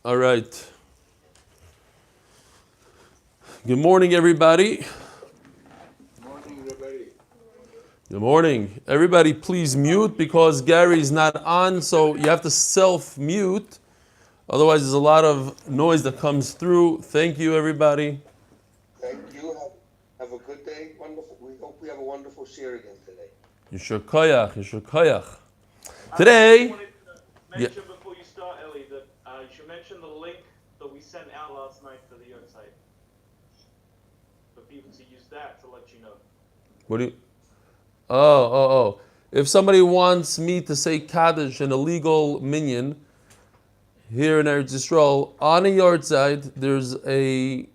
All right. Good morning, everybody. Good morning, everybody. Good morning. Everybody, please mute because Gary's not on, so you have to self-mute. Otherwise, there's a lot of noise that comes through. Thank you, everybody. Thank you. Have a good day. Wonderful. We hope we have a wonderful share again today. Yeshur koyach, yeshur koyach. Today, I wanted to mention before you start, Eli, that you should mention the link that we sent out last night for the website. For people to use that to let you know. what do you? Oh. If somebody wants me to say Kaddish, an illegal minyan, here in Eretz Yisrael, on a yard side, there's a,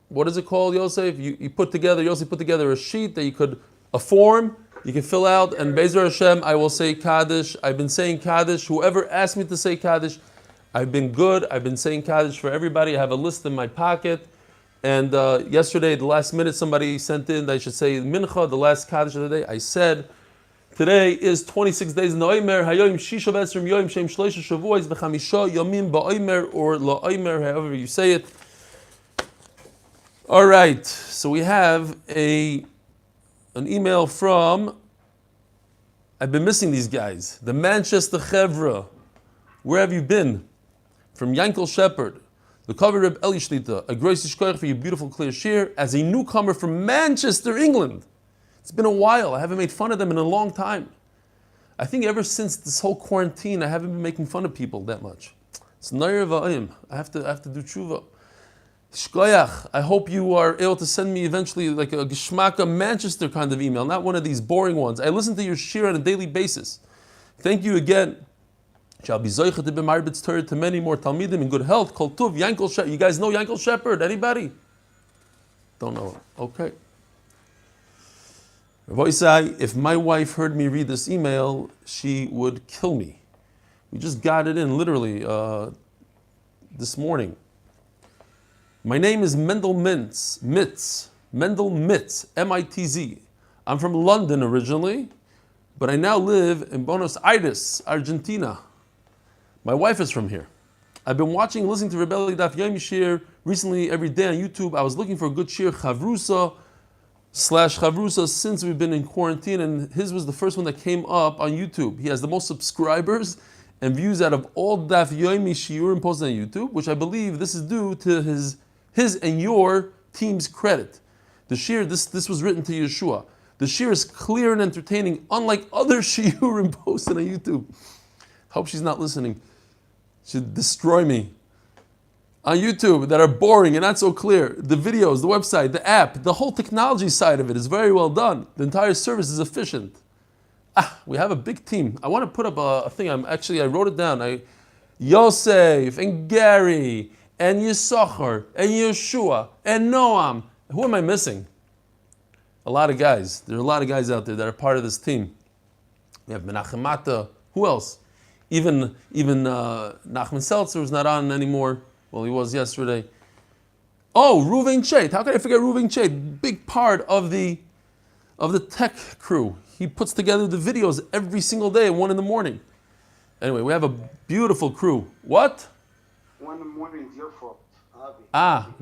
what is it called, Yosef? Yosef put together a sheet that a form, you can fill out, and Be'ezer Hashem, I will say Kaddish. I've been saying Kaddish. Whoever asked me to say Kaddish, I've been good. I've been saying Kaddish for everybody. I have a list in my pocket. And yesterday, the last minute, somebody sent in that I should say Mincha, the last Kaddish of the day. I said, today is 26 days in the Oimer, Hayoim Shisha V'Esrim Yoim Shem Shloisha Shavuos V'Chamisha Yomim Ba'Oimer, or La'Oimer, however you say it. All right, so we have an email from, I've been missing these guys, the Manchester Chevra. Where have you been? From Yankel Shepherd. The cover of Eli Shlita, a gracious shkoyach for your beautiful clear shir, as a newcomer from Manchester, England. It's been a while. I haven't made fun of them in a long time. I think ever since this whole quarantine, I haven't been making fun of people that much. It's Nair Va'im. I have to do tshuva. Shkoyach, I hope you are able to send me eventually like a Geshmaka Manchester kind of email, not one of these boring ones. I listen to your shir on a daily basis. Thank you again. Shall be zoichet to be marbitz Torah to many more talmidim in good health. Kol tuv, Yankel Shepherd. You guys know Yankel Shepherd? Anybody? Don't know. Okay. Rabbi, if my wife heard me read this email, she would kill me. We just got it in literally this morning. My name is Mendel Mitz, M-I-T-Z. I'm from London originally, but I now live in Buenos Aires, Argentina. My wife is from here. I've been watching and listening to Rebelli Daf Yomi shir recently every day on YouTube. I was looking for a good shir, Chavrusa since we've been in quarantine, and his was the first one that came up on YouTube. He has the most subscribers and views out of all Daf Yomi shiurim posted on YouTube, which I believe this is due to his and your team's credit. The shir, this was written to Yeshua. The shir is clear and entertaining, unlike other shiurim posted on YouTube. Hope she's not listening. She'd destroy me. On YouTube that are boring and not so clear. The videos, the website, the app, the whole technology side of it is very well done. The entire service is efficient. We have a big team. I want to put up a thing. I wrote it down. Yosef and Gary and Yisachar and Yeshua and Noam. Who am I missing? A lot of guys. There are a lot of guys out there that are part of this team. We have Menachem Mata. Who else? Even Nachman Seltzer is not on anymore. Well, he was yesterday. Oh, Ruven Chait. How could I forget Ruven Chait? Big part of the tech crew. He puts together the videos every single day at 1 a.m. Anyway, we have a beautiful crew. What? 1 a.m. is your fault.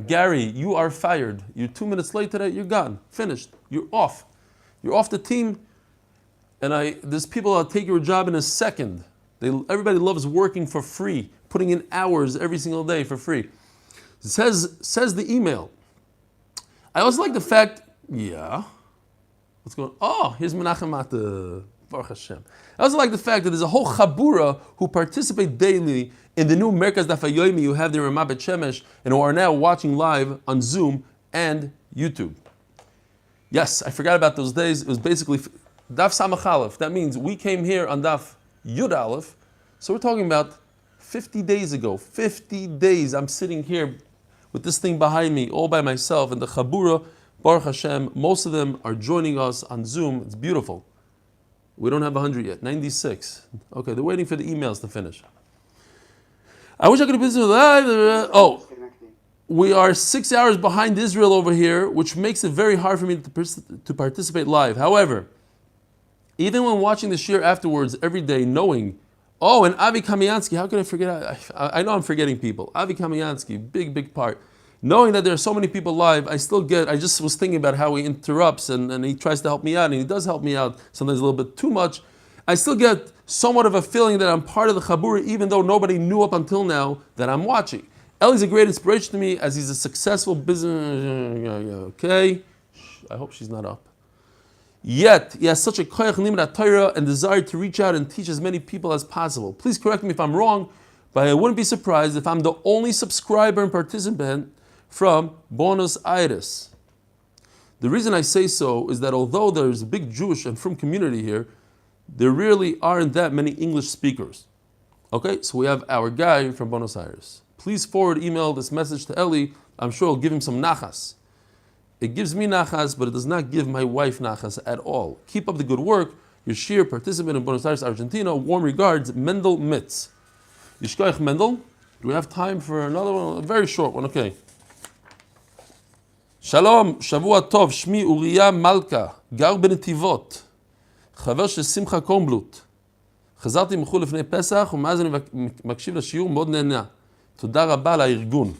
Gary, you are fired. You're 2 minutes late today. You're gone. Finished. You're off. You're off the team. And there's people that'll take your job in a second. Everybody loves working for free, putting in hours every single day for free. It says the email. I also like the fact, what's going on? Oh, here's Menachem Mata, Baruch Hashem. I also like the fact that there's a whole chabura who participate daily in the new Merkaz Daf Yomi you have there in Mabet Shemesh and who are now watching live on Zoom and YouTube. Yes, I forgot about those days. It was basically Daf Samach Aleph. That means we came here on Daf Yud Aleph. So we're talking about 50 days ago. 50 days I'm sitting here with this thing behind me all by myself, and the Chabura, Baruch Hashem, most of them are joining us on Zoom. It's beautiful. We don't have 100 yet, 96. Okay, they're waiting for the emails to finish. I wish I could have been live. We are 6 hours behind Israel over here, which makes it very hard for me to participate live. However, even when watching the shir afterwards every day, knowing, Oh, and Avi Kamiansky, how could I forget? I know I'm forgetting people. Avi Kamiansky, big part. Knowing that there are so many people live, I just was thinking about how he interrupts and he tries to help me out, and he does help me out, sometimes a little bit too much. I still get somewhat of a feeling that I'm part of the Chabura, even though nobody knew up until now that I'm watching. Eli's a great inspiration to me as he's a successful business. Okay, I hope she's not up. Yet, he has such a koyach limud Torah and desire to reach out and teach as many people as possible. Please correct me if I'm wrong, but I wouldn't be surprised if I'm the only subscriber and participant from Buenos Aires. The reason I say so is that although there's a big Jewish and Frum community here, there really aren't that many English speakers. Okay, so we have our guy from Buenos Aires. Please email this message to Eli. I'm sure it'll give him some nachas. It gives me nachas, but it does not give my wife nachas at all. Keep up the good work. Your sheer participant in Buenos Aires, Argentina. Warm regards, Mendel Mitz. Yishkoich Mendel. Do we have time for another one? A very short one, okay. Shalom, Shavua Tov, Shmi Uriah Malka, Gar בנתיבות, חבר של שמחה קורנבלוט. חזרתי מחו"ל לפני פסח, ומאז אני מקשיב לשיעור מאוד נהנה. תודה רבה לארגון.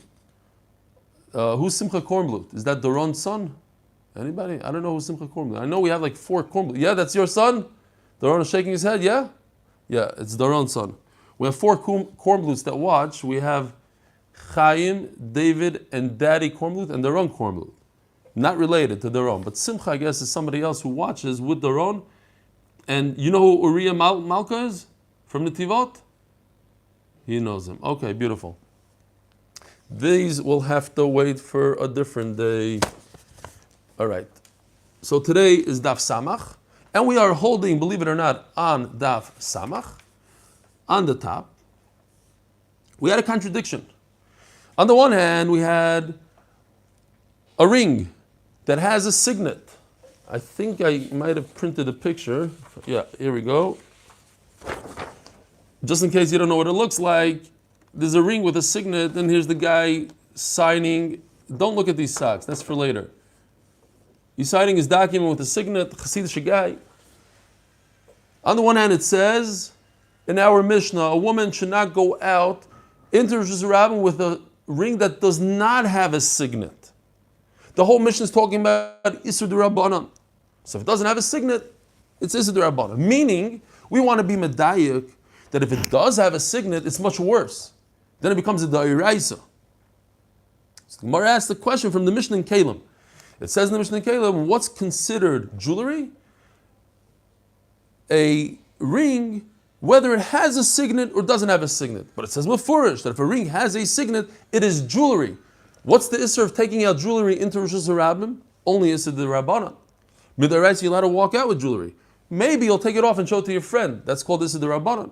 Who's Simcha Kornblut? Is that Doron's son? Anybody? I don't know who's Simcha Kornblut. I know we have like 4 Kornblut. Yeah, that's your son? Doron is shaking his head, yeah? Yeah, it's Doron's son. We have 4 Kornbluts that watch. We have Chaim, David, and Daddy Kornblut, and Doron Kornblut. Not related to Doron. But Simcha, I guess, is somebody else who watches with Doron. And you know who Uriah Malka is? From Netivot? He knows him. Okay, beautiful. These will have to wait for a different day. All right. So today is Daf Samach, and we are holding, believe it or not, on Daf Samach. On the top, we had a contradiction. On the one hand, we had a ring that has a signet. I think I might have printed a picture. Yeah, here we go. Just in case you don't know what it looks like, there's a ring with a signet, and here's the guy signing. Don't look at these socks, that's for later. He's signing his document with a signet, Chassidish guy. On the one hand, it says, in our Mishnah, a woman should not go out into Rosh Hashanah with a ring that does not have a signet. The whole Mishnah is talking about Isur D'Rabbanan. So if it doesn't have a signet, it's Isur D'Rabbanan. Meaning, we want to be medayik that if it does have a signet, it's much worse. Then it becomes a da'iraisa. So the Gemara asks the question from the Mishnah in Kalim. It says in the Mishnah in Kalim, what's considered jewelry? A ring, whether it has a signet or doesn't have a signet. But it says mefurish that if a ring has a signet, it is jewelry. What's the issur of taking out jewelry into Rosh Hashanah? Only issur d'Rabbanan. Midaraisa, you're allowed to walk out with jewelry. Maybe you'll take it off and show it to your friend. That's called issur d'Rabbanan.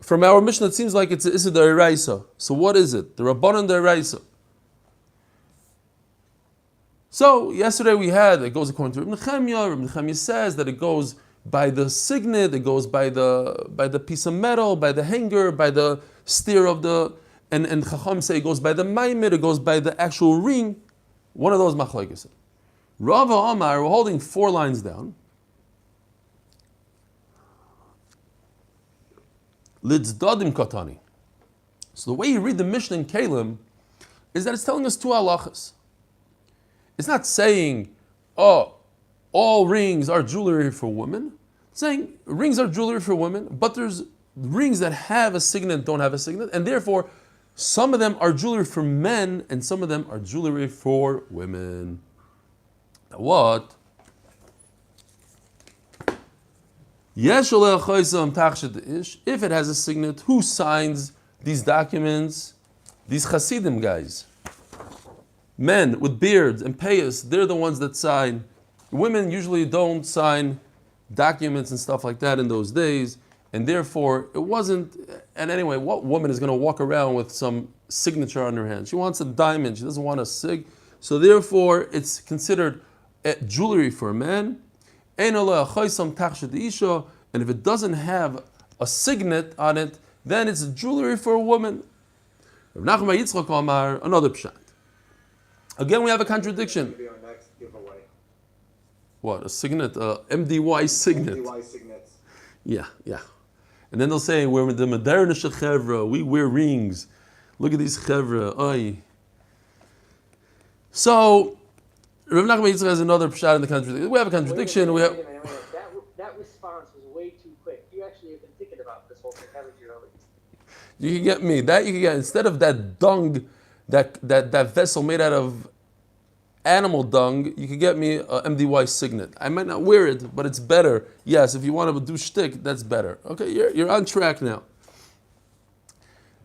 From our Mishnah, it seems like it's issur d'Oraisa. So what is it? The Rabbanan d'Oraisa. So yesterday we had, it goes according to Reb Nechemia. Reb Nechemia says that it goes by the signet, it goes by the piece of metal, by the hanger, by the steer of the, and Chacham say it goes by the maimed, it goes by the actual ring. One of those machlokes. Rava Amar, we're holding 4 lines down. Litzdadim katani. So the way you read the Mishnah in Kalim is that it's telling us 2 halachas. It's not saying, oh, all rings are jewelry for women. It's saying rings are jewelry for women, but there's rings that have a signet and don't have a signet, and therefore some of them are jewelry for men and some of them are jewelry for women. Now what? If it has a signet, who signs these documents? These Hasidim guys. Men with beards and payas, they're the ones that sign. Women usually don't sign documents and stuff like that in those days, and therefore it wasn't. And anyway, what woman is going to walk around with some signature on her hand? She wants a diamond, she doesn't want a sig. So therefore it's considered jewelry for a man. And if it doesn't have a signet on it, then it's jewelry for a woman. Another pshat. Again, we have a contradiction. Be our next giveaway. What, a signet? MDY signet. MDY signets. Yeah. And then they'll say, we're the modernish chevra, we wear rings. Look at these chevra, oy. So, Rav Nachman Yitzchak has another pshat in the contradiction. We have a contradiction. Wait a minute. That response was way too quick. You actually have been thinking about this whole thing, haven't you, Eli? You can get me. That you can get, instead of that dung, that vessel made out of animal dung, you can get me a MDY signet. I might not wear it, but it's better. Yes, if you want to do shtick, that's better. Okay, you're on track now.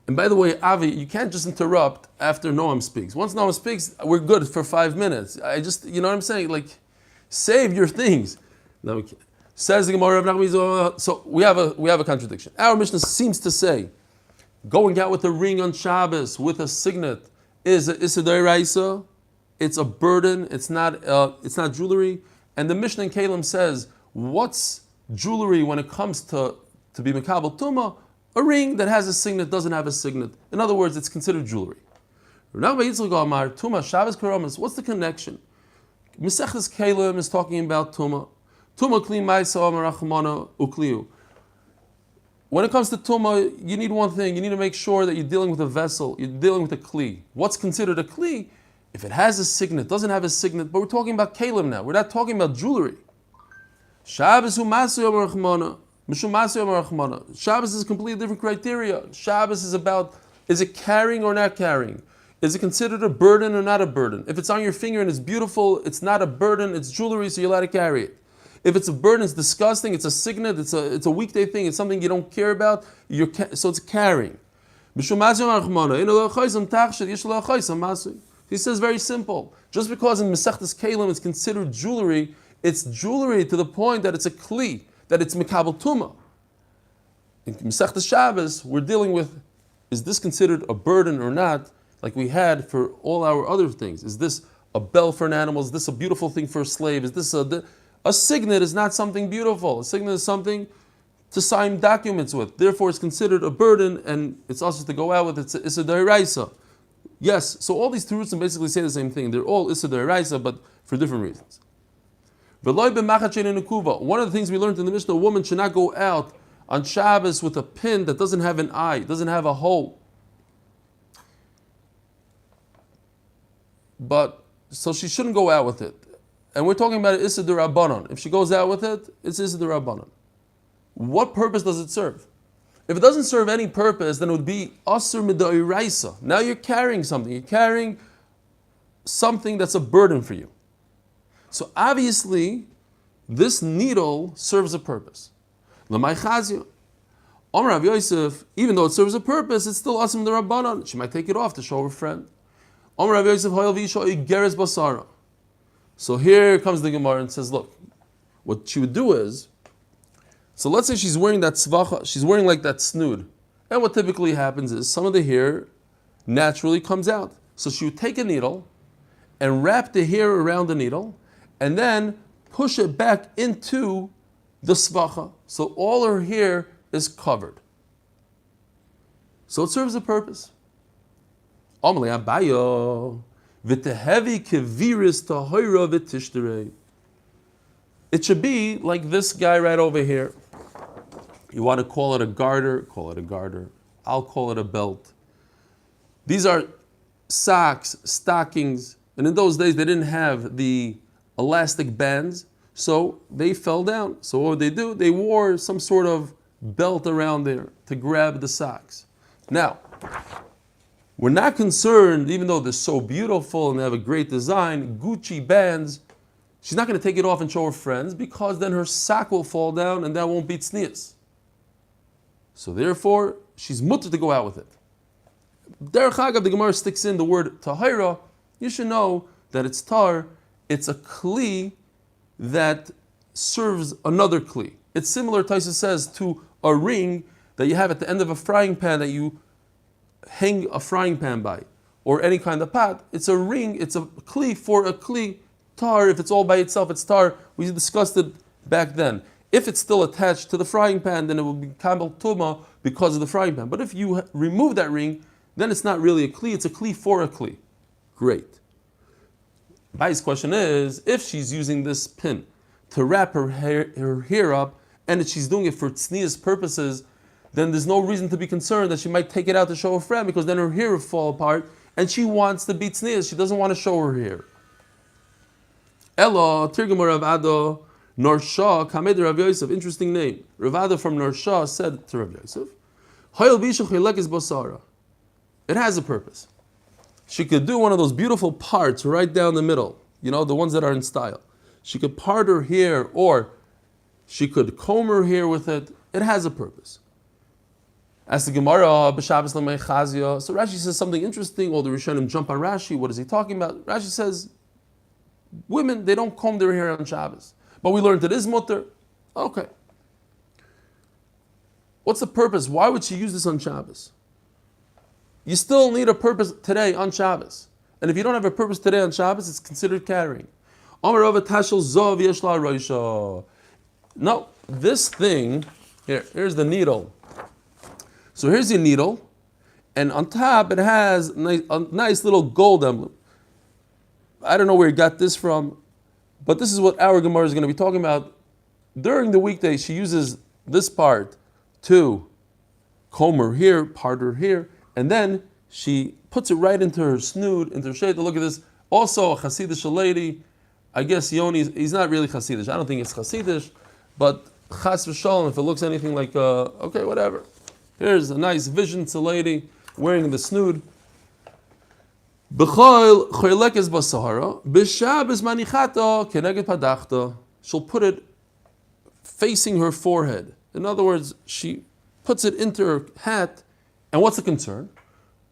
And by the way, Avi, you can't just interrupt after Noam speaks. Once Noam speaks, we're good for 5 minutes. You know what I'm saying? Like, save your things. No, we can't. Says the Gemara. So we have a contradiction. Our Mishnah seems to say, going out with a ring on Shabbos with a signet is a d'oraisa. It's a burden. It's not jewelry. And the Mishnah in Kalim says, what's jewelry when it comes to be Mekabel Tumah? A ring that has a signet doesn't have a signet. In other words, it's considered jewelry. What's the connection? Mesechtes Kalim is talking about Tumah. Tumah kli ma'isa rachmana ukliu. When it comes to Tumah, you need one thing. You need to make sure that you're dealing with a vessel. You're dealing with a kli. What's considered a kli? If it has a signet, doesn't have a signet, but we're talking about Kalim now. We're not talking about jewelry. Shabbos hu masu rachmana. Shabbos is a completely different criteria. Shabbos is about, is it carrying or not carrying? Is it considered a burden or not a burden? If it's on your finger and it's beautiful, it's not a burden, it's jewelry, so you're allowed to carry it. If it's a burden, it's disgusting, it's a signet, it's a weekday thing, it's something you don't care about, so it's carrying. He says very simple. Just because in Mesechtes Kalim it's considered jewelry, it's jewelry to the point that it's a kli, that it's Mekabel Tumah. In Mesechtes Shabbos, we're dealing with, is this considered a burden or not, like we had for all our other things? Is this a bell for an animal? Is this a beautiful thing for a slave? Is this a signet is not something beautiful. A signet is something to sign documents with. Therefore, it's considered a burden, and it's also to go out with. It's a d'oraisa. Yes, so all these terutzim basically say the same thing. They're all issa d'oraisa, but for different reasons. One of the things we learned in the Mishnah, a woman should not go out on Shabbos with a pin that doesn't have an eye, doesn't have a hole. But, so she shouldn't go out with it. And we're talking about Issa d'Rabbanan. If she goes out with it, it's Issa d'Rabbanan. What purpose does it serve? If it doesn't serve any purpose, then it would be Asur Mid'oraisa. Now you're carrying something. You're carrying something that's a burden for you. So obviously, this needle serves a purpose. L'may chazia. Omer Rav Yosef, even though it serves a purpose, it's still Asur Mid'Rabbanan. She might take it off to show her friend. Omer Rav Yosef, hoyel v'isha igeres basara. So here comes the Gemara and says, look, what she would do is, so let's say she's wearing that tzvacha, she's wearing like that snood. And what typically happens is some of the hair naturally comes out. So she would take a needle and wrap the hair around the needle and then push it back into the tzvacha. So all her hair is covered. So it serves a purpose. Amalei Abayo. It should be like this guy right over here. You want to call it a garter, call it a garter. I'll call it a belt. These are socks, stockings, and in those days they didn't have the elastic bands, so they fell down. So what would they do? They wore some sort of belt around there to grab the socks. Now, we're not concerned, even though they're so beautiful and they have a great design, Gucci bands, she's not going to take it off and show her friends because then her sock will fall down and that won't be tznius. So therefore, she's mutter to go out with it. Derech Hagav, the Gemara sticks in the word tahira. You should know that it's tar, it's a kli that serves another kli. It's similar, Taisa says, to a ring that you have at the end of a frying pan that you hang a frying pan by, or any kind of pot. It's a ring, it's a kli for a kli. Tar, if it's all by itself, it's tar. We discussed it back then. If it's still attached to the frying pan, then it will be kabel tuma because of the frying pan. But if you remove that ring, then it's not really a kli, it's a kli for a kli. Great. Bai's question is, if she's using this pin to wrap her hair up, and she's doing it for tznius purposes, then there's no reason to be concerned that she might take it out to show her friend, because then her hair will fall apart, and she wants to be tznius. She doesn't want to show her hair. Elo, Tirgum Rav Ado, Norsha, Kamed Rav Yosef, interesting name. Rav Ado from Norsha said to Rav Yosef, Hoyel Bishu Chilekes Bosara. It has a purpose. She could do one of those beautiful parts right down the middle, the ones that are in style. She could part her hair, or she could comb her hair with it. It has a purpose. As the Gemara, B'Shabbos L'mei Chazia, so Rashi says something interesting. All the Rishonim jump on Rashi. What is he talking about? Rashi says, women, they don't comb their hair on Shabbos. But we learned it is mutter. Okay. What's the purpose? Why would she use this on Shabbos? You still need a purpose today on Shabbos. And if you don't have a purpose today on Shabbos, it's considered carrying. No, this thing, here's the needle. So here's your needle, and on top it has a nice little gold emblem. I don't know where he got this from, but this is what our Gemara is going to be talking about. During the weekday, she uses this part to comb her hair, part her hair, and then she puts it right into her snood, into her shade. Look at this. Also, a Hasidish lady. I guess Yoni, he's not really Hasidish. I don't think it's Hasidish, but Chas v'shalom, if it looks anything like, okay, whatever. Here's a nice vision. It's a lady wearing the snood. B'chol choylekes basahara, b'shabbos manichata keneged padachta. She'll put it facing her forehead. In other words, she puts it into her hat. And what's the concern?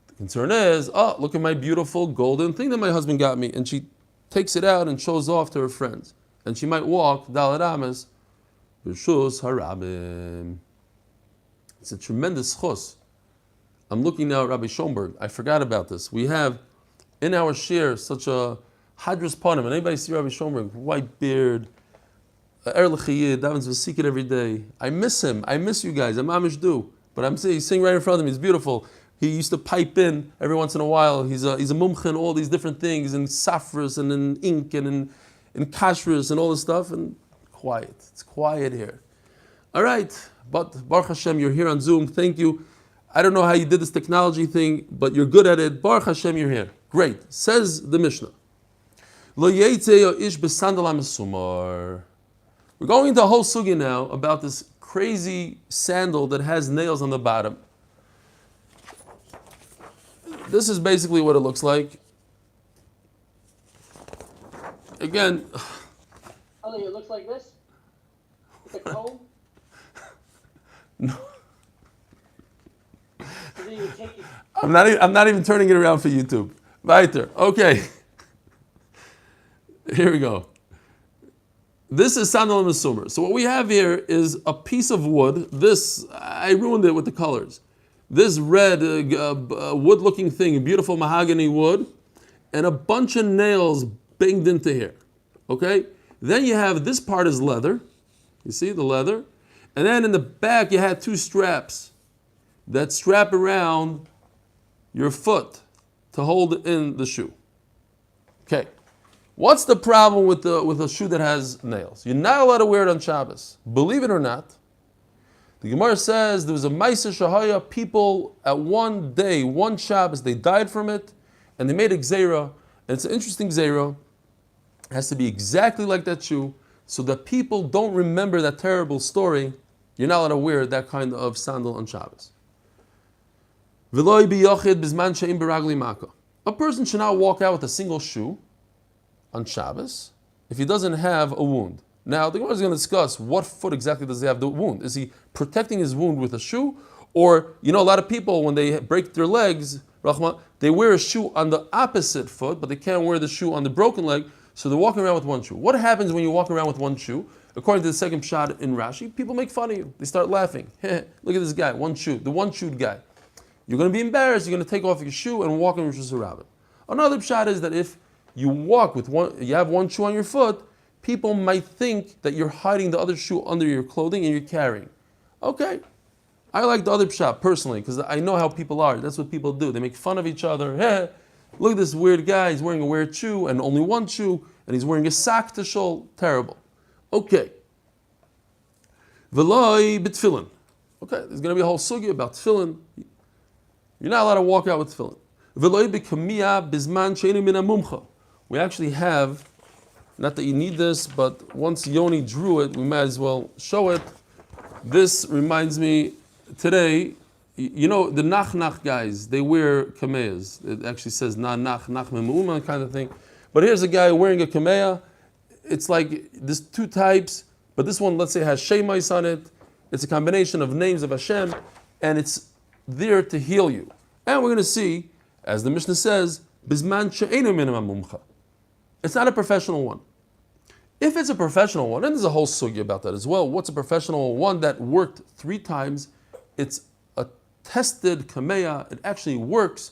The concern is, look at my beautiful golden thing that my husband got me. And she takes it out and shows off to her friends. And she might walk, Dalet Ames, b'shus harabim. It's a tremendous chus. I'm looking now at Rabbi Schoenberg. I forgot about this. We have in our share such a hadras panim. Anybody see Rabbi Schoenberg? White beard, Erlechiyid, davens v'sikid every day. I miss him. I miss you guys. I'm amish do. But I'm saying he's sitting right in front of me. He's beautiful. He used to pipe in every once in a while. He's a mumcha in all these different things, in safras and in ink and in kashrus and all this stuff. And quiet. It's quiet here. All right. But Baruch Hashem, you're here on Zoom. Thank you. I don't know how you did this technology thing, but you're good at it. Baruch Hashem, you're here. Great. Says the Mishnah. Lo yeitzei ish b'sandal ha'mesumar. We're going into a whole sugya now about this crazy sandal that has nails on the bottom. This is basically what it looks like. Again. It looks like this? It's a comb? No. So then you take it. I'm not even turning it around for YouTube. Weiter. Okay. Here we go. This is sandal and mesumer. So what we have here is a piece of wood. This, I ruined it with the colors. This red wood-looking thing, beautiful mahogany wood, and a bunch of nails banged into here. Okay? Then you have this part is leather. You see the leather? And then in the back you had two straps that strap around your foot to hold in the shoe. Okay. What's the problem with a shoe that has nails? You're not allowed to wear it on Shabbos. Believe it or not, the Gemara says there was a Maisa Shahaya, people at one day, one Shabbos, they died from it, and they made a Gzeira, and it's an interesting Gzeira. It has to be exactly like that shoe, so that people don't remember that terrible story. You're not allowed to wear that kind of sandal on Shabbos. A person should not walk out with a single shoe on Shabbos if he doesn't have a wound. Now, the Gemara is going to discuss what foot exactly does he have the wound. Is he protecting his wound with a shoe? Or, a lot of people, when they break their legs, they wear a shoe on the opposite foot, but they can't wear the shoe on the broken leg, so they're walking around with one shoe. What happens when you walk around with one shoe? According to the second shot in Rashi, people make fun of you. They start laughing. Look at this guy, one shoe, the one-shoed guy. You're going to be embarrassed. You're going to take off your shoe and walk in Rosh Hashanah. Another shot is that if you walk with you have one shoe on your foot, people might think that you're hiding the other shoe under your clothing and you're carrying. Okay. I like the other pshat personally because I know how people are. That's what people do. They make fun of each other. Hey, look at this weird guy. He's wearing a weird shoe and only one shoe, and he's wearing a sack to shul. Terrible. Okay. V'loi b'tfilin. Okay, there's going to be a whole sugya about tefillin. You're not allowed to walk out with tefillin. We actually have, not that you need this, but once Yoni drew it, we might as well show it. This reminds me, today, you know, the nach guys, they wear kameyas. It actually says nach memu'uma kind of thing. But here's a guy wearing a kameya. It's like there's two types, but this one, let's say, has shemais on it. It's a combination of names of Hashem, and it's there to heal you. And we're going to see, as the Mishnah says, bisman she'einu minimum mumcha. It's not a professional one. If it's a professional one, and there's a whole sugya about that as well. What's a professional one that worked 3 times? It's a tested kameya. It actually works.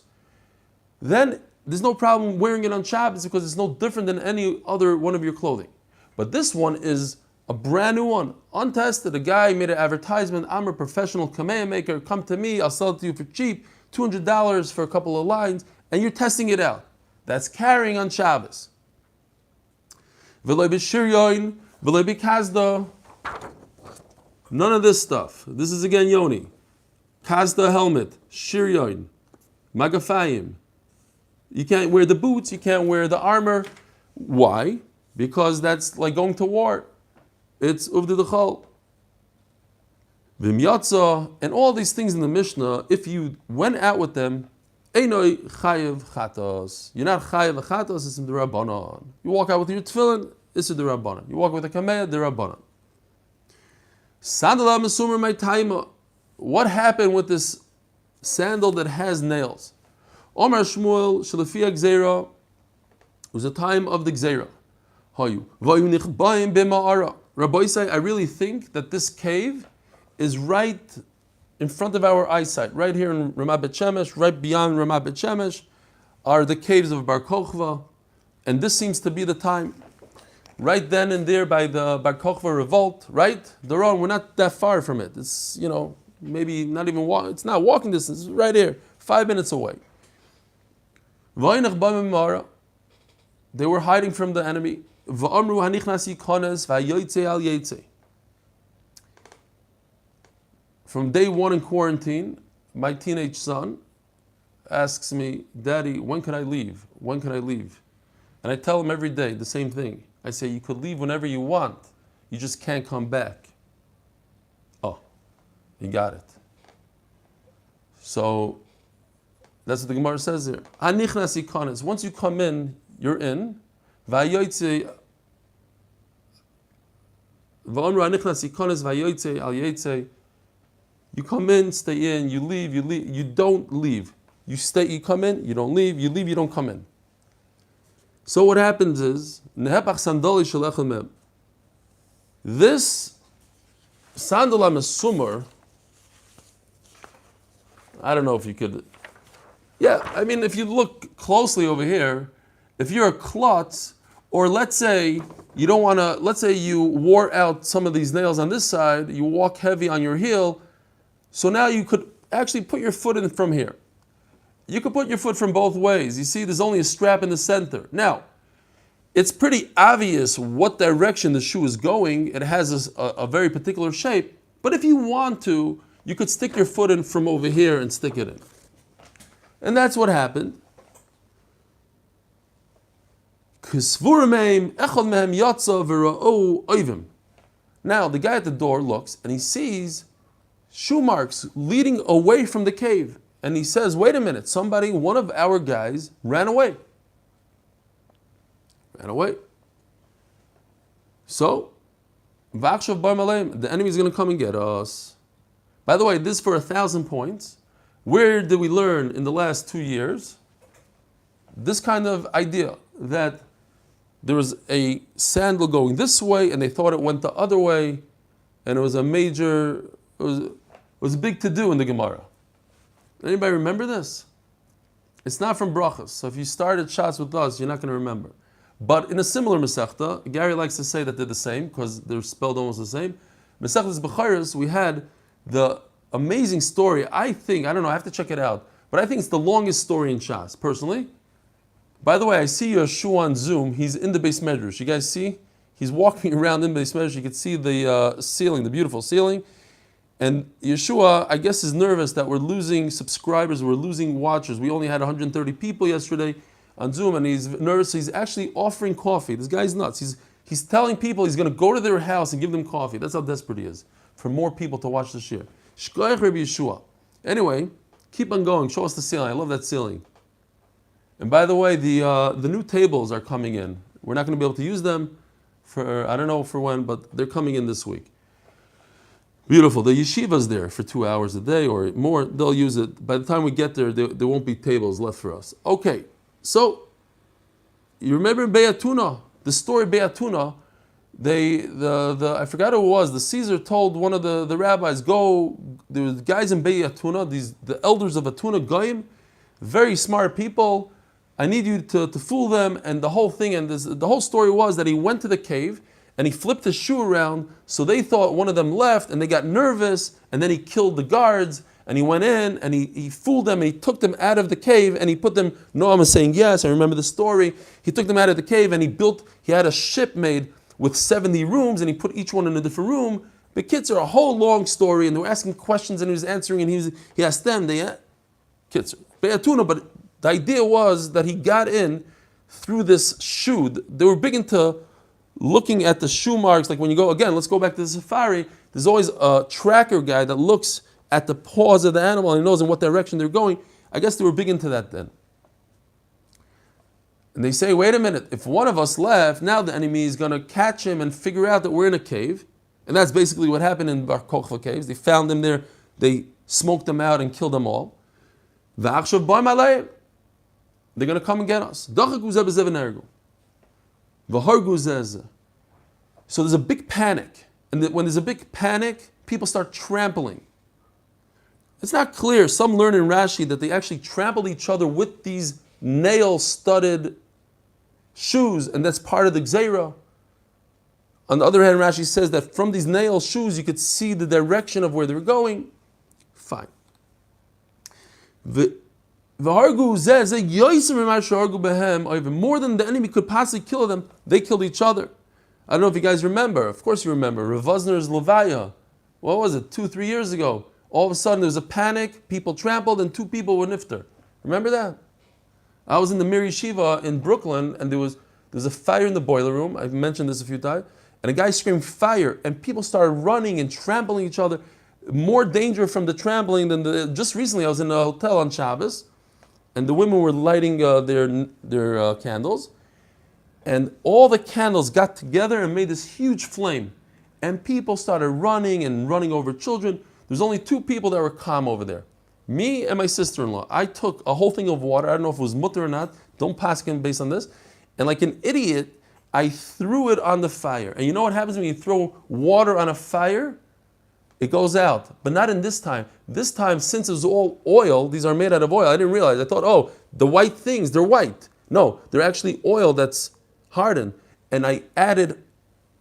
Then there's no problem wearing it on Shabbos because it's no different than any other one of your clothing. But this one is a brand new one, untested. A guy made an advertisement. I'm a professional kameya maker. Come to me. I'll sell it to you for cheap. $200 for a couple of lines, and you're testing it out. That's carrying on Shabbos. None of this stuff. This is again Yoni. Kazda helmet, shiryoin, magafayim. You can't wear the boots, you can't wear the armor. Why? Because that's like going to war. It's uvdi d'chol. V'myatza, and all these things in the Mishnah, if you went out with them, einoi chayev chatos. You're not chayev chatos, it's in the Rabbanon. You walk out with your tefillin, it's in the Rabbanon. You walk with a kameya, the Rabbanon. Sandala mesumer my taima. What happened with this sandal that has nails? Omar Shmuel shalafia gzeira. It was a time of the gzeira. Hayu vayu nichbayim b'ma'ara. Rabbi say, I really think that this cave is right in front of our eyesight, right here in Ramah Bet Shemesh, right beyond Ramah Bet Shemesh, are the caves of Bar Kochva, and this seems to be the time. Right then and there by the Bar Kochva revolt, right? Doron, we're not that far from it. It's, maybe not even it's not walking distance, it's right here, 5 minutes away. They were hiding from the enemy. From day 1 in quarantine, my teenage son asks me, Daddy, when can I leave? When can I leave? And I tell him every day the same thing. I say, you could leave whenever you want. You just can't come back. Oh, he got it. So, that's what the Gemara says here. Once you come in, you're in. You come in, stay in, you leave, you don't leave. You stay, you come in, you don't leave, you don't come in. So what happens is, this sandal mesumar, I don't know if you could, if you look closely over here, if you're a klutz, or let's say you don't want to, let's say you wore out some of these nails on this side, you walk heavy on your heel, so now you could actually put your foot in from here. You could put your foot from both ways. You see, there's only a strap in the center. Now, it's pretty obvious what direction the shoe is going. It has a very particular shape. But if you want to, you could stick your foot in from over here and stick it in. And that's what happened. Now, the guy at the door looks and he sees shoe marks leading away from the cave. And he says, wait a minute, one of our guys ran away. So, the enemy is going to come and get us. By the way, this for 1,000 points. Where did we learn in the last 2 years? This kind of idea that there was a sandal going this way and they thought it went the other way, and it was a major, it was a big to-do in the Gemara. Anybody remember this? It's not from brachas, so if you started shots with us, you're not going to remember. But in a similar Masechta, Gary likes to say that they're the same because they're spelled almost the same. Masechtas Becharos, we had the amazing story. I don't know, I have to check it out, but I think it's the longest story in Shas, personally. By the way, I see Yeshua on Zoom. He's in the Beis Medrash. You guys see? He's walking around in the Beis Medrash. You can see the ceiling, the beautiful ceiling. And Yeshua, I guess, is nervous that we're losing subscribers, we're losing watchers. We only had 130 people yesterday on Zoom, and he's nervous. He's actually offering coffee. This guy's nuts. He's telling people he's going to go to their house and give them coffee. That's how desperate he is for more people to watch the shir. Shkoyach Rabbi Yeshua. Anyway, keep on going. Show us the ceiling. I love that ceiling. And by the way, the new tables are coming in. We're not going to be able to use them for, I don't know for when, but they're coming in this week. Beautiful. The yeshiva's there for 2 hours a day or more. They'll use it. By the time we get there, there won't be tables left for us. Okay, so you remember in Be'atuna, the story of Be'atuna, I forgot who it was, the Caesar told one of the rabbis, go, there was guys in Be'atuna, the elders of Atuna, Goyim, very smart people, I need you to fool them, and the whole thing, and the whole story was that he went to the cave, and he flipped his shoe around, so they thought one of them left, and they got nervous, and then he killed the guards, and he went in, and he fooled them, and he took them out of the cave, and he put them, Noam is saying yes, I remember the story, he took them out of the cave, and he had a ship made with 70 rooms, and he put each one in a different room. The kids are a whole long story, and they were asking questions, and he was answering, and he asked them, kids, Be'atuna, but the idea was that he got in through this shoe. They were big into looking at the shoe marks, like when you go, again, let's go back to the safari, there's always a tracker guy that looks at the paws of the animal and he knows in what direction they're going. I guess they were big into that then. And they say, wait a minute, if one of us left, now the enemy is going to catch him and figure out that we're in a cave. And that's basically what happened in Bar Kokhba caves. They found them there, they smoked them out and killed them all. They're going to come and get us. So there's a big panic. And when there's a big panic, people start trampling. It's not clear. Some learn in Rashi that they actually trampled each other with these nail-studded shoes, and that's part of the Gzeira. On the other hand, Rashi says that from these nail shoes, you could see the direction of where they were going. Fine. More than the enemy could possibly kill them, they killed each other. I don't know if you guys remember. Of course you remember. Rav Vosner's Levaya. What was it? 2-3 years ago. All of a sudden there was a panic, people trampled, and 2 people were nifter. Remember that? I was in the Mir Yeshiva in Brooklyn, and there was a fire in the boiler room. I've mentioned this a few times. And a guy screamed fire, and people started running and trampling each other. More danger from the trampling than just recently I was in a hotel on Shabbos, and the women were lighting their candles, and all the candles got together and made this huge flame, and people started running over children. There's only 2 people that were calm over there, me and my sister-in-law. I took a whole thing of water. I don't know if it was mutter or not. Don't paskin based on this. And like an idiot, I threw it on the fire. And you know what happens when you throw water on a fire? It goes out, but not in this time. This time, since it was all oil, these are made out of oil. I didn't realize. I thought, oh, the white things, they're white. No, they're actually oil that's hardened. And I added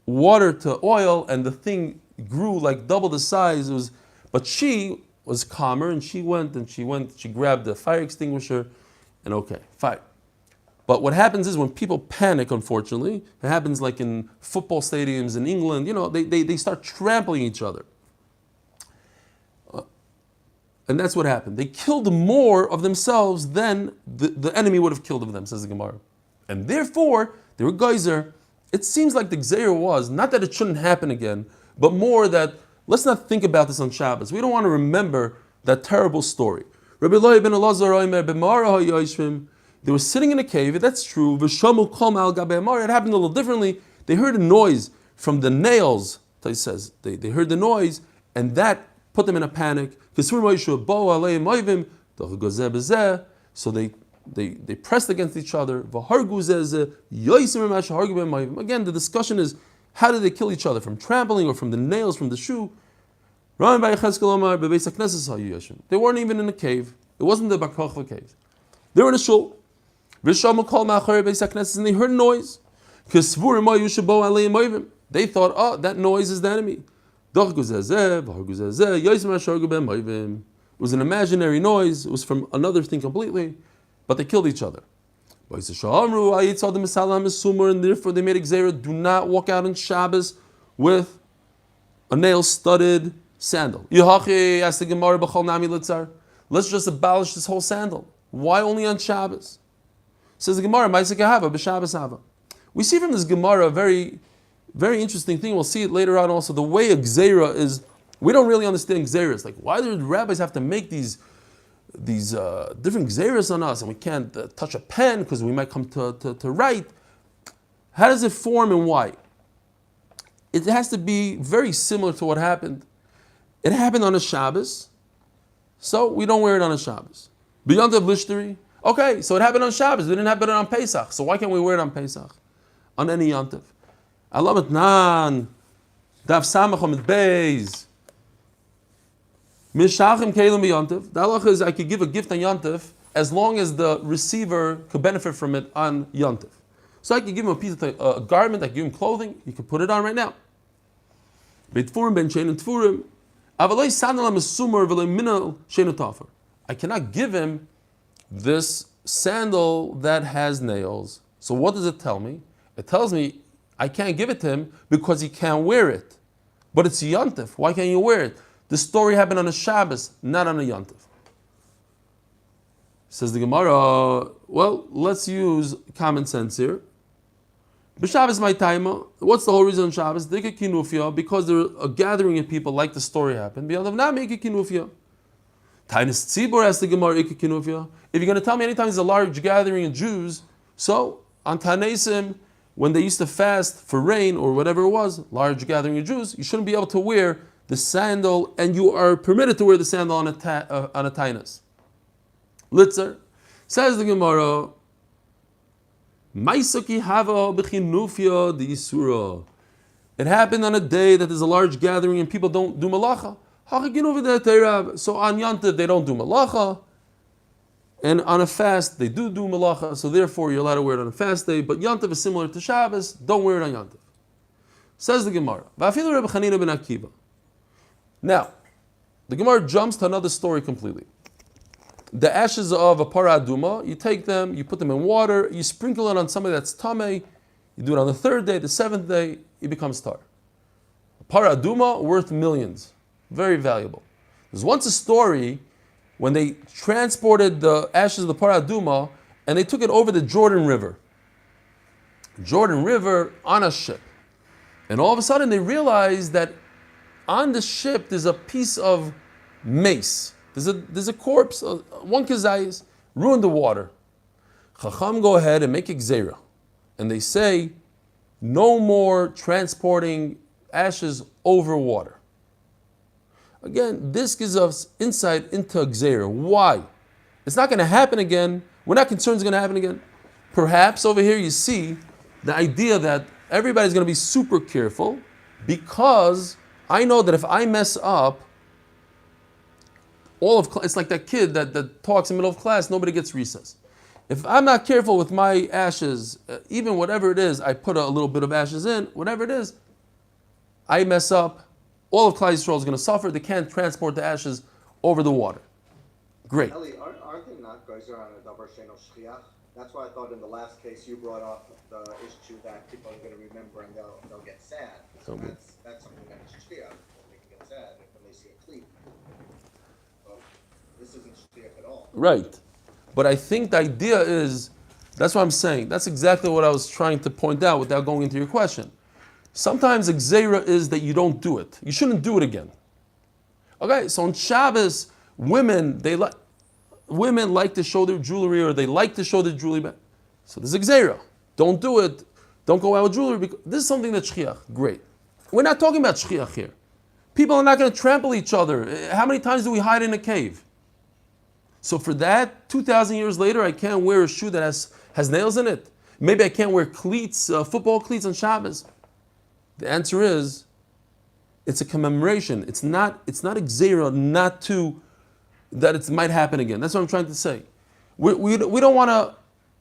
water to oil, and the thing grew like double the size. But she was calmer, and she grabbed the fire extinguisher, and okay, fine. But what happens is when people panic, unfortunately, it happens like in football stadiums in England, they start trampling each other. And that's what happened. They killed more of themselves than the enemy would have killed of them, says the Gemara. And therefore, they were geyser. It seems like the Gzeir was, not that it shouldn't happen again, but more that, let's not think about this on Shabbos. We don't want to remember that terrible story. Rabbi Eloi ben Elazar Omer b'mara ha'yoshvim. They were sitting in a cave, that's true. V'shamu kol ma'al gabei amar. It happened a little differently. They heard a noise from the nails, he says. They heard the noise, and that put them in a panic. So they pressed against each other. Again, the discussion is, how did they kill each other? From trampling or from the nails, from the shoe? They weren't even in a cave. It wasn't the Bar Kokhba cave. They were in a shul. And they heard a noise. They thought, oh, that noise is the enemy. It was an imaginary noise. It was from another thing completely. But they killed each other. And therefore they made a gzeira, do not walk out on Shabbos with a nail-studded sandal. Yehachi asked the Gemara b'chol nami litzar. Let's just abolish this whole sandal. Why only on Shabbos? Says the Gemara, Ma'aseh Hava b'Shabbos Hava. We see from this Gemara a very, very interesting thing. We'll see it later on also. The way a gzeira is, we don't really understand gzeiras. Like, why do the rabbis have to make these different gzeiras on us, and we can't touch a pen because we might come to write? How does it form and why? It has to be very similar to what happened. It happened on a Shabbos, so we don't wear it on a Shabbos. Beyond the Lishteri, okay, so it happened on Shabbos. We didn't happen on Pesach, so why can't we wear it on Pesach? On any Yantiv. Alamat Nan, Daf Samachom et Beis. Mishachim Kelim Yantiv. The halacha is I could give a gift on Yantiv as long as the receiver could benefit from it on Yantiv. So I could give him a piece of a garment, I could give him clothing, he could put it on right now. Beit Tfurim ben Shein Tfurim. Avalei Sandal Mesumar v'lei Minal Shein Tafer. I cannot give him this sandal that has nails. So what does it tell me? It tells me I can't give it to him because he can't wear it. But it's Yantif. Why can't you wear it? The story happened on a Shabbos, not on a Yantif. Says the Gemara, well, let's use common sense here. B'Shabbos my taima. What's the whole reason on Shabbos? Dika kinufia, because there are a gathering of people like the story happened. Beyond of not make kinufia. Tainis tzibor asks the Gemara kinufia. If you're going to tell me anytime there's a large gathering of Jews, so on Tanesim, when they used to fast for rain or whatever it was, large gathering of Jews, you shouldn't be able to wear the sandal, and you are permitted to wear the sandal on a tainis. Litzer says the Gemara. Maisaki hava b'chinufia the Yisura. It happened on a day that there's a large gathering and people don't do malacha. So on Yantiv they don't do malacha, and on a fast they do malacha. So therefore you're allowed to wear it on a fast day. But Yantiv is similar to Shabbos. Don't wear it on Yantiv. Says the Gemara. V'afilu Reb Chanina ben Akiva. Now, the Gemara jumps to another story completely. The ashes of a para aduma, you take them, you put them in water, you sprinkle it on somebody that's tamei, you do it on the third day, the seventh day, it becomes tar. A para aduma worth millions, very valuable. There's once a story when they transported the ashes of the para aduma and they took it over the Jordan River. Jordan River on a ship. And all of a sudden they realized that on the ship there's a piece of mace. There's a corpse, one kazayis, ruined the water. Chacham go ahead and make a gzeira. And they say, no more transporting ashes over water. Again, this gives us insight into a gzeira. Why? It's not going to happen again. We're not concerned it's going to happen again. Perhaps over here you see the idea that everybody's going to be super careful because I know that if I mess up, it's like that kid that talks in the middle of class, nobody gets recess. If I'm not careful with my ashes, even whatever it is, I put a little bit of ashes in, whatever it is, I mess up, all of Klal Yisrael is going to suffer. They can't transport the ashes over the water. Great. Eli, aren't they not geyser on a davar sheino shchiach? That's why I thought in the last case you brought up the issue that people are going to remember and they'll get sad. So that's something that's shchiach. They can get sad when they see a cleat. This isn't shchiach at all. Right. But I think the idea is, that's what I'm saying. That's exactly what I was trying to point out without going into your question. Sometimes a gzeira is that you don't do it. You shouldn't do it again. Okay, so on Shabbos, women like to show their jewelry, or they like to show their jewelry back. So there's a gzeira. Don't do it. Don't go out with jewelry. Because this is something that's shchiach. Great. We're not talking about shchiach here. People are not going to trample each other. How many times do we hide in a cave? So for that, 2,000 years later, I can't wear a shoe that has nails in it. Maybe I can't wear cleats, football cleats on Shabbos. The answer is, it's a commemoration. It's not a gzeira not to, that it might happen again. That's what I'm trying to say. We don't want to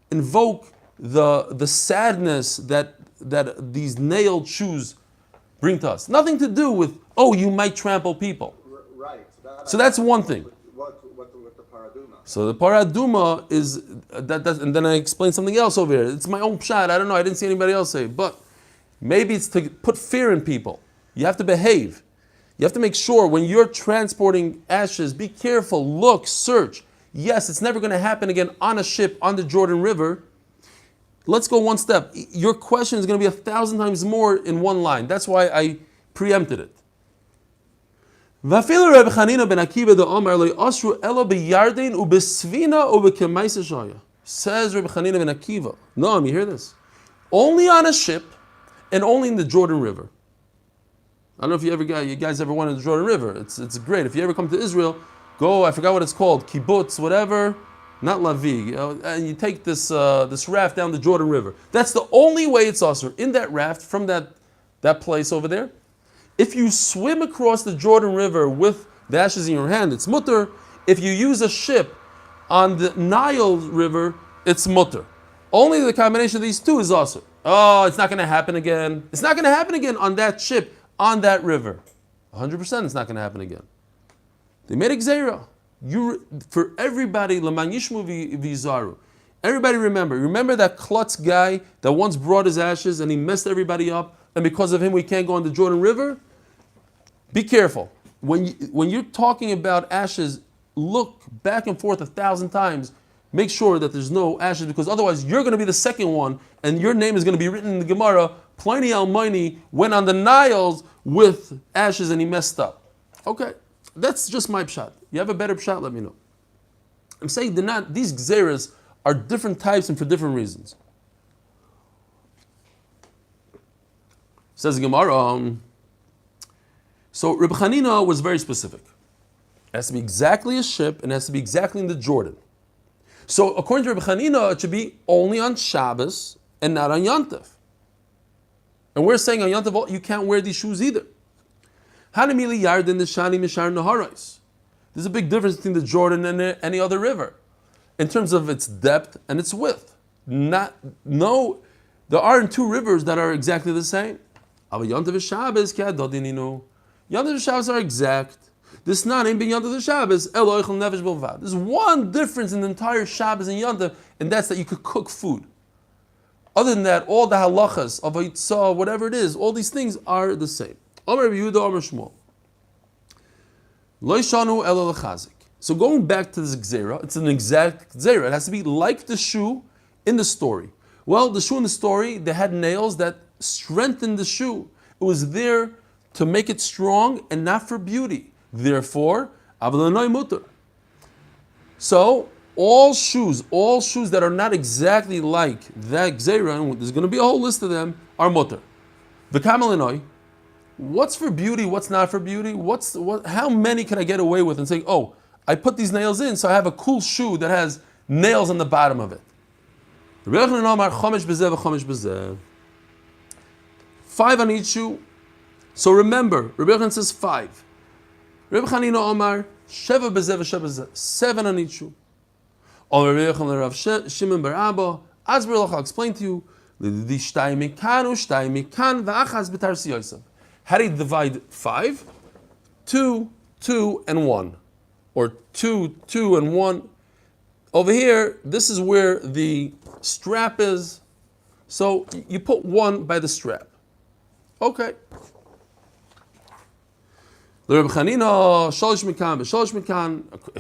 invoke the sadness that these nailed shoes bring to us. Nothing to do with, you might trample people. Right. So that's one thing. What the paraduma? So the paraduma is that, and then I explained something else over here. It's my own pshat. I don't know. I didn't see anybody else say it. But maybe it's to put fear in people. You have to behave. You have to make sure when you're transporting ashes, be careful, look, search. Yes, it's never going to happen again on a ship on the Jordan River. Let's go one step. Your question is going to be 1,000 times more in one line. That's why I preempted it. Says Reb Chanina ben Akiva. No, you hear this? Only on a ship and only in the Jordan River. I don't know if you guys ever went to the Jordan River. It's great. If you ever come to Israel, go, I forgot what it's called, kibbutz, whatever, not Lavi, and you take this raft down the Jordan River. That's the only way it's also in that raft from that place over there. If you swim across the Jordan River with the ashes in your hand, it's mutter. If you use a ship on the Nile River, it's mutter. Only the combination of these two is also. Oh, it's not going to happen again. It's not going to happen again on that ship, on that river. 100% it's not going to happen again. They made a gzeira. For everybody, l'man yishmu v'yizaru. Everybody remember that klutz guy that once brought his ashes and he messed everybody up, and because of him we can't go on the Jordan River? Be careful. When you're talking about ashes, look back and forth 1,000 times. Make sure that there's no ashes, because otherwise you're going to be the second one, and your name is going to be written in the Gemara. Pliny Almaini went on the Niles with ashes and he messed up. Okay, that's just my pshat. You have a better pshat, let me know. I'm saying these gzeras are different types and for different reasons. Says the Gemara. So Reb Chanina was very specific. It has to be exactly a ship and it has to be exactly in the Jordan. So according to Reb Chanina, it should be only on Shabbos and not on Yom Tov. And we're saying on Yom Tov, you can't wear these shoes either. There's a big difference between the Jordan and any other river in terms of its depth and its width. There aren't two rivers that are exactly the same. Yom Tov and Shabbos are exact. This not ain't being Yom Tov and Shabbos. There's one difference in the entire Shabbos and Yom Tov, and that's that you could cook food. Other than that, all the halachas of Yitzah, whatever it is, all these things are the same. So going back to this gzera, it's an exact gzera. It has to be like the shoe in the story. Well, the shoe in the story, they had nails that strengthened the shoe. It was there to make it strong and not for beauty. Therefore, avlanoi mutter. So all shoes that are not exactly like that gzera, and there's going to be a whole list of them, are mutter. The kamelinoi. What's for beauty? What's not for beauty? How many can I get away with and say, oh, I put these nails in, so I have a cool shoe that has nails on the bottom of it. 5 on each shoe. So remember, Rebbe Yochanan says 5. Rebbe Chanina Omar, 7 on each shoe. Rebbe Yochanan Rav Shimon bar Abba, I'll explain to you. How do you divide 5? 2, 2, and 1. Or 2, 2, and 1. Over here, this is where the strap is. So you put 1 by the strap. Okay. If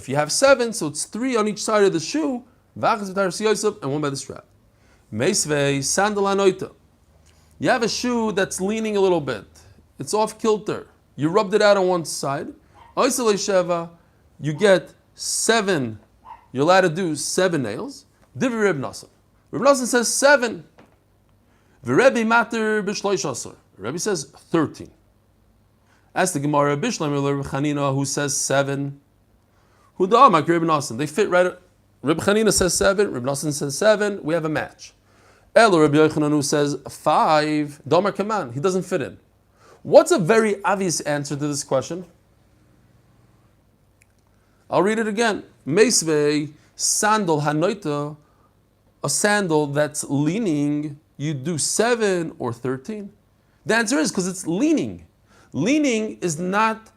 you have 7, so it's 3 on each side of the shoe, and 1 by the strap. Meisvei sandal anoita. You have a shoe that's leaning a little bit. It's off kilter. You rubbed it out on one side. You get 7. You're allowed to do 7 nails. Divi Reb Nosson. Reb Nosson says 7. V'Rebbe mater b'shloish. Rebbe says 13. As the Gemara Bishlam Reb Chanina, who says 7. Who da'amak Reb Nosson. They fit right. Reb Chanina says 7. Reb Nosson says 7. We have a match. El Reb Yochanan, who says 5. Da'amar Kaman. He doesn't fit in. What's a very obvious answer to this question? I'll read it again. Meisvei sandal hanoita, a sandal that's leaning, you do 7 or 13. The answer is because it's leaning. Leaning is not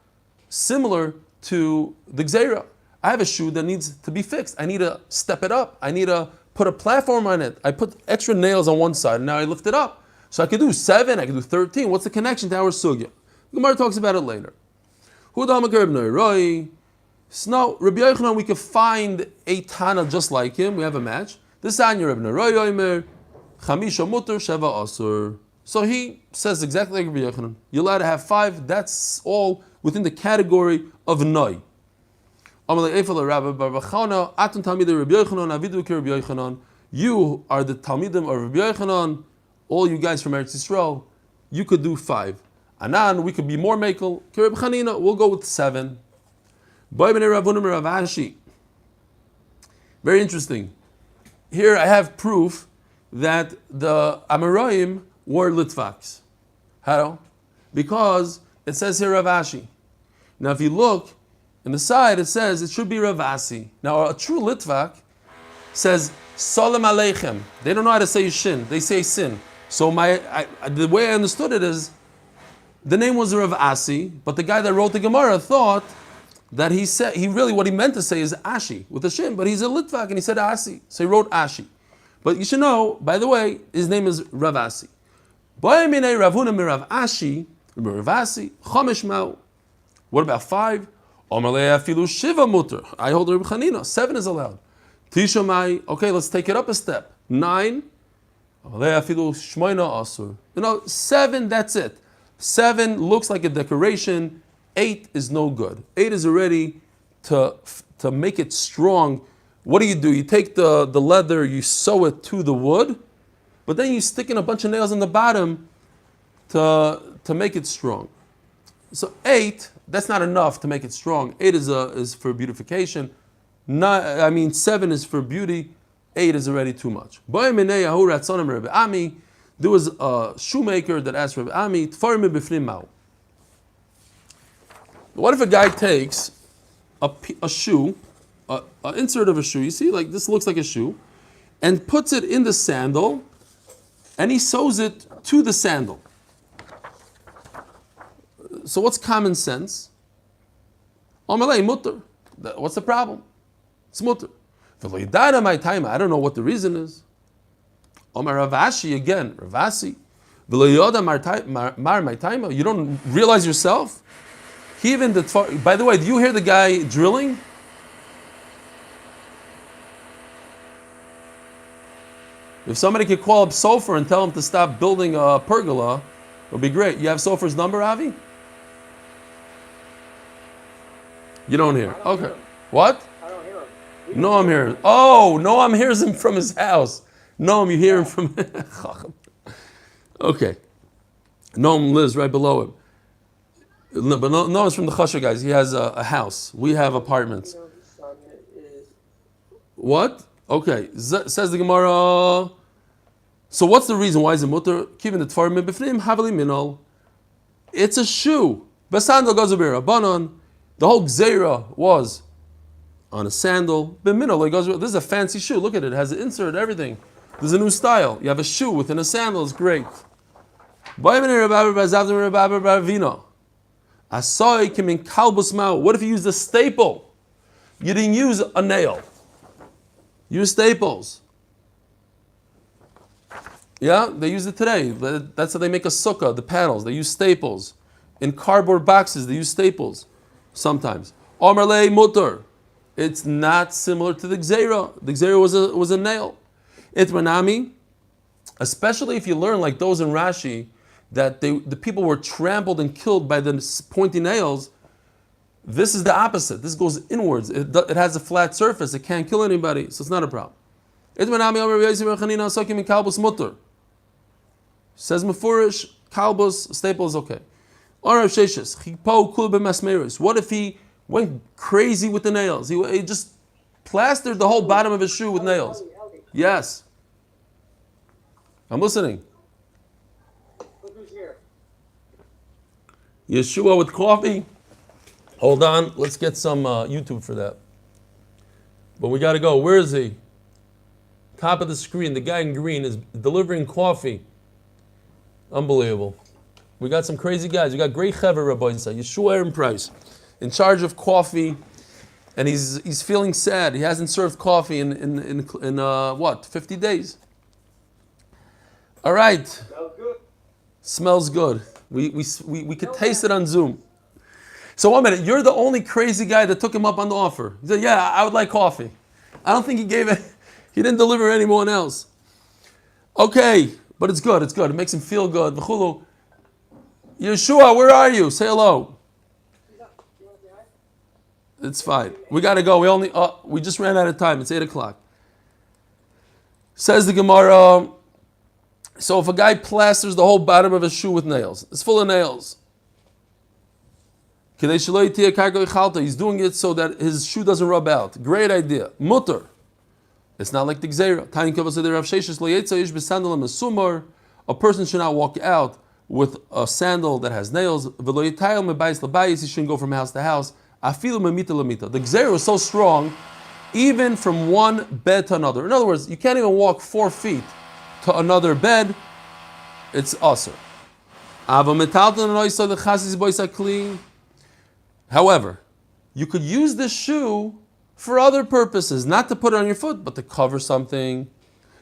similar to the gzera. I have a shoe that needs to be fixed. I need to step it up. I need to put a platform on it. I put extra nails on one side and now I lift it up. So I could do 7, I could do 13. What's the connection to our sugya? Gemara talks about it later. Who the Rabbi Roy? No, Rabbi Yochanan, we could find a Tana just like him. We have a match. This is Anya Rabbi Roy Omer, Chamisha Mutter, Sheva Asur. So he says exactly like Rabbi Yochanan. You're allowed to have 5. That's all within the category of Noi. You are the Talmidim of Rabbi Yochanan. All you guys from Eretz Yisrael, you could do 5. Anan, we could be more makel. Rabbi Chanina, we'll go with 7. Very interesting. Here I have proof that the Amoraim were Litvaks. How? Because it says here Rav Ashi. Now if you look in the side, it says it should be Rav Asi. Now a true Litvak says Salam Aleichem. They don't know how to say shin. They say sin. So the way I understood it is the name was Rav Asi, but the guy that wrote the Gemara thought that what he meant to say is Ashi with a shin, but he's a Litvak and he said Asi, so he wrote Ashi. But you should know, by the way, his name is Rav Asi. What about 5? I hold Rabbi Chanina. 7 is allowed. Okay, let's take it up a step. 9. 7, that's it. 7 looks like a decoration. 8 is no good. 8 is already to make it strong. What do? You take the leather, you sew it to the wood, but then you stick in a bunch of nails on the bottom to make it strong. So 8, that's not enough to make it strong. 8 is for beautification. 7 is for beauty. 8 is already too much. There was a shoemaker that asked Rabbi Ami, what if a guy takes a shoe, an insert of a shoe, you see, like this looks like a shoe, and puts it in the sandal, and he sews it to the sandal. So what's common sense? Mutter. What's the problem? It's mutter. I don't know what the reason is. Rav Ashi again, Ravasi. You don't realize yourself? By the way, do you hear the guy drilling? If somebody could call up Sofer and tell him to stop building a pergola, it would be great. You have Sofer's number, Avi? You don't hear. Okay. What? I don't hear him. Noam hears. Oh, Noam hears him from his house. Noam, you hear him from... Okay. Noam lives right below him. No, but Noam's from the Chasha guys. He has a house. We have apartments. What? Okay. Says the Gemara. So what's the reason? Why is it mutter? It's a shoe. The whole gzeira was on a sandal. This is a fancy shoe. Look at it. It has an insert, everything. There's a new style. You have a shoe within a sandal. It's great. What if you used a staple? You didn't use a nail. Use staples. Yeah, they use it today. That's how they make a sukkah, the panels. They use staples. In cardboard boxes, they use staples sometimes. Omerlei mutter. It's not similar to the gzeira. The gzeira was a nail. Itmanami, especially if you learn like those in Rashi, that the people were trampled and killed by the pointy nails. This is the opposite. This goes inwards. It has a flat surface. It can't kill anybody, so it's not a problem. Says Mefurish, Kalbus, staple is okay. What if he went crazy with the nails? He just plastered the whole bottom of his shoe with nails. Yes. I'm listening. Look who's here. Yeshua with coffee. Hold on, let's get some YouTube for that. But we got to go. Where is he? Top of the screen. The guy in green is delivering coffee. Unbelievable. We got some crazy guys. We got great Chaver Rabbi inside. Yeshua Aaron Price, in charge of coffee, and he's feeling sad. He hasn't served coffee in 50 days. All right. Smells good. Smells good. We could taste it on Zoom. So 1 minute, you're the only crazy guy that took him up on the offer. He said, yeah, I would like coffee. I don't think he gave it, he didn't deliver anyone else. Okay, but it's good, it makes him feel good. V'chulu. Yeshua, where are you? Say hello. It's fine. We got to go. We just ran out of time. It's 8 o'clock. Says the Gemara, so if a guy plasters the whole bottom of his shoe with nails, it's full of nails. He's doing it so that his shoe doesn't rub out. Great idea. Mutter. It's not like the Gzeira. A person should not walk out with a sandal that has nails. He shouldn't go from house to house. The Gzeira is so strong, even from one bed to another. In other words, you can't even walk 4 feet to another bed. It's usher. However, you could use this shoe for other purposes, not to put it on your foot, but to cover something.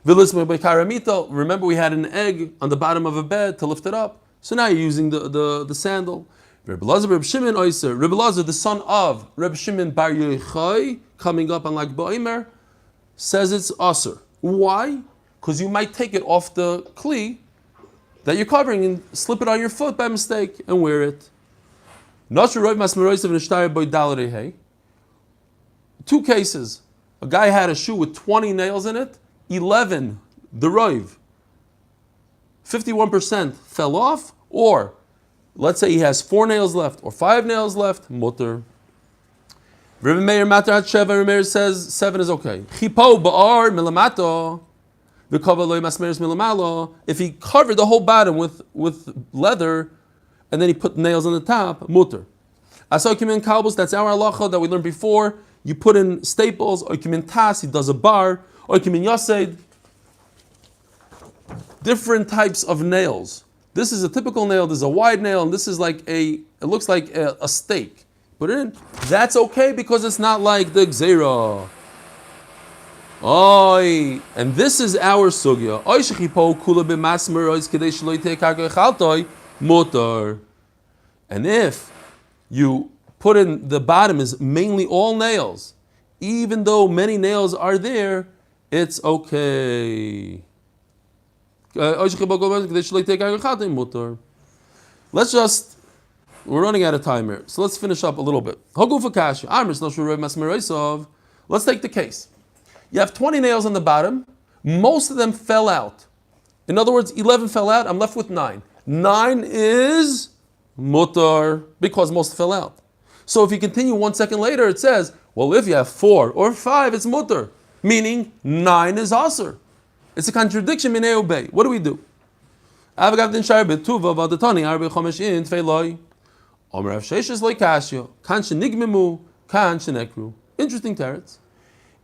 Remember, we had an egg on the bottom of a bed to lift it up. So now you're using the sandal. Reb Elazar, the son of Reb Shimon Bar Yochai, coming up on Lag Ba'omer, says it's usher. Why? Because you might take it off the kli that you're covering and slip it on your foot by mistake and wear it. 2 cases. A guy had a shoe with 20 nails in it, 11, the roiv, 51% fell off, or let's say he has 4 nails left or 5 nails left, mutter. Rebbe Meir Matar Hat Sheva, Rebbe Meir says 7 is okay. Chipo ba'ar milamato, v'kava lo masmeres milamalo. If he covered the whole bottom with leather, and then he put nails on the top, mutter. Asokim kalbos, that's our halacha that we learned before. You put in staples, oikim in tas, he does a bar, oikim in yased. Different types of nails. This is a typical nail, this is a wide nail, and this is like it looks like a steak. Put it in. That's okay because it's not like the gzeira. Oy, and this is our sugya. Oy shechipo kula b'masmer ois kedei shelo yitei karka echaltoi mutar. And if you put in the bottom is mainly all nails, even though many nails are there, it's okay. Let's just, we're running out of time here, so let's finish up a little bit. Let's take the case. You have 20 nails on the bottom, most of them fell out. In other words, 11 fell out, I'm left with 9. 9 is mutar, because most fell out. So if you continue 1 second later, it says, well, if you have 4 or 5, it's mutar, meaning 9 is aser. It's a contradiction, minei obey. What do we do? Interesting teretz.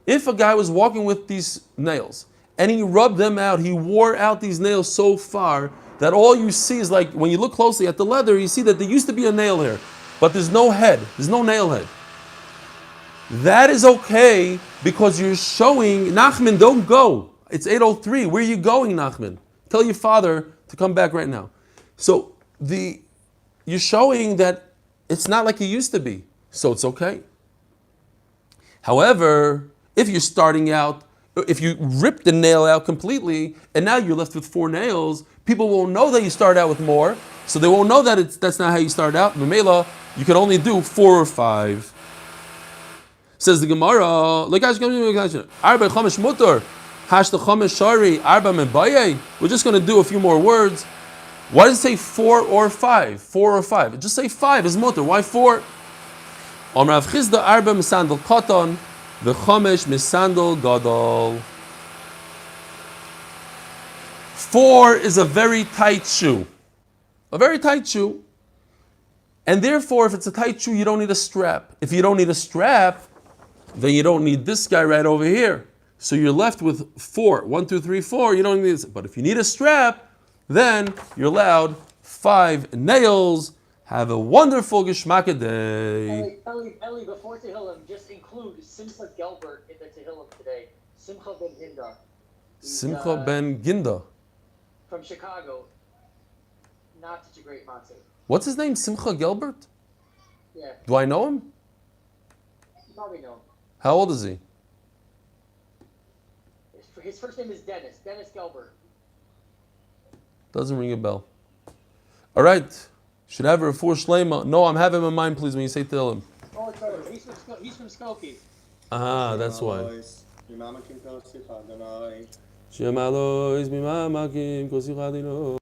If a guy was walking with these nails and he rubbed them out, he wore out these nails so far that all you see is like, when you look closely at the leather, you see that there used to be a nail here, but there's no head, there's no nail head. That is okay because you're showing, Nachman, don't go. It's 8:03. Where are you going, Nachman? Tell your father to come back right now. So you're showing that it's not like it used to be. So it's okay. However, if you're starting out, if you rip the nail out completely, and now you're left with 4 nails, people won't know that you started out with more, so they won't know that that's not how you started out. Memela, you can only do 4 or 5. Says the Gemara, we're just going to do a few more words. Why does it say 4 or 5? 4 or 5. Just say 5 is mutar. Why 4? Rav Chisda arba misandal katan, v'chomesh misandal gadol. 4 is a very tight shoe. A very tight shoe. And therefore, if it's a tight shoe, you don't need a strap. If you don't need a strap, then you don't need this guy right over here. So you're left with 4. 1, 2, 3, 4. You don't need this. But if you need a strap, then you're allowed 5 nails. Have a wonderful Geshmaka day. Eli, before Tehillim, just include Simcha Gelbert in the Tehillim today. Simcha ben Ginda. Simcha ben Ginda. From Chicago. Not such a great matzah. What's his name? Simcha Gelbert? Yeah, Do I know him? you probably know him. How old is he? His first name is Dennis. Dennis Gelber. Doesn't ring a bell. All right. Should have a refuah shlema. No, I'm having him in mind, please, when you say Tehillim. Oh, it's better. He's from Skokie. Ah, that's why. Your mama can go see Adonai. Shema Elois b'ma'amakim kol sicha adino.